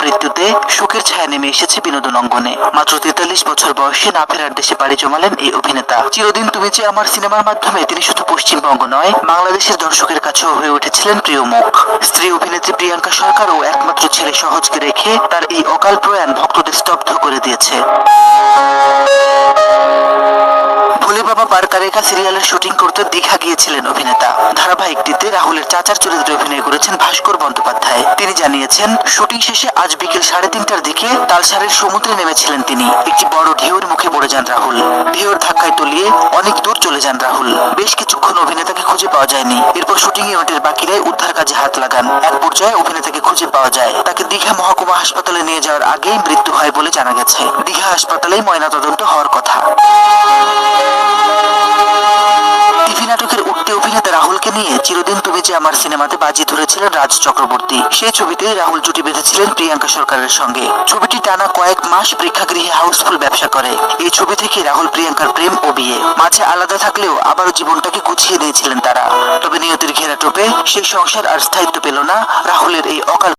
মৃত্যুতে শোকের ছায়া নেমে এসেছে বিনোদন অঙ্গনে। মাত্র 43 বছর বয়সে না ফেরার দেশে পাড়ি জমালেন এই অভিনেতা। চিরদিন তুমি যে আমার সিনেমার মাধ্যমে তিনি শুধু পশ্চিমবঙ্গ নয়, বাংলাদেশের দর্শকের কাছেও হয়ে উঠেছিলেন প্রিয় মুখ। স্ত্রী অভিনেত্রী প্রিয়াঙ্কা সরকার ও একমাত্র ছেলে সহজকে রেখে তার এই অকাল প্রয়াণ ভক্তদের স্তব্ধ করে দিয়েছে। ভোলে বাবা পার কারেগা সিরিয়ালের শুটিং করতে দীঘা গিয়েছিলেন অভিনেতা। ধারাবাহিকটিতে রাহুলের চাচার চরিত্রে অভিনয় করেছেন ভাস্কর বন্দ্যোপাধ্যায়। তিনি জানিয়েছেন, শুটিং শেষে আজ বিকেল 3:30টার দিকে তালসারের সমুদ্রে নেমেছিলেন তিনি। একটি বড় ঢেউয়ের মুখে পড়ে যান রাহুল। ঢেউয়ের ধাক্কায় তলিয়ে অনেক দূর চলে যান রাহুল। বেশ কিছুক্ষণ অভিনেতাকে খুঁজে পাওয়া যায়নি। এরপর শুটিং ইউনিটের বাকিরাই উদ্ধার কাজে হাত লাগান। এক পর্যায়ে অভিনেতাকে খুঁজে পাওয়া যায়। তাকে দীঘা মহকুমা হাসপাতালে নিয়ে যাওয়ার আগেই মৃত্যু হয় বলে জানা গেছে। দীঘা হাসপাতালেই ময়নাতদন্ত হওয়ার কথা। টিভি নাটকের উঠতি অভিনেতা রাহুলকে নিয়ে চিরদিন তুমি যে আমার সিনেমাতে বাজি ধরেছিলেন রাজ চক্রবর্তী। সেই ছবিতেই রাহুল জুটি বেঁধেছিলেন প্রিয়াঙ্কা সরকারের সঙ্গে। ছবিটি টানা কয়েক মাস প্রেক্ষাগৃহে হাউসফুল ব্যবসা করে। এই ছবি থেকে রাহুল প্রিয়াঙ্কার প্রেম ও বিয়ে। মাঝে আলাদা থাকলেও আবারও জীবনটাকে গুছিয়ে নিয়েছিলেন তারা। তবে নিয়তির ঘেরাটোপে সেই সংসার আর স্থায়িত্ব পেল না রাহুলের এই অকাল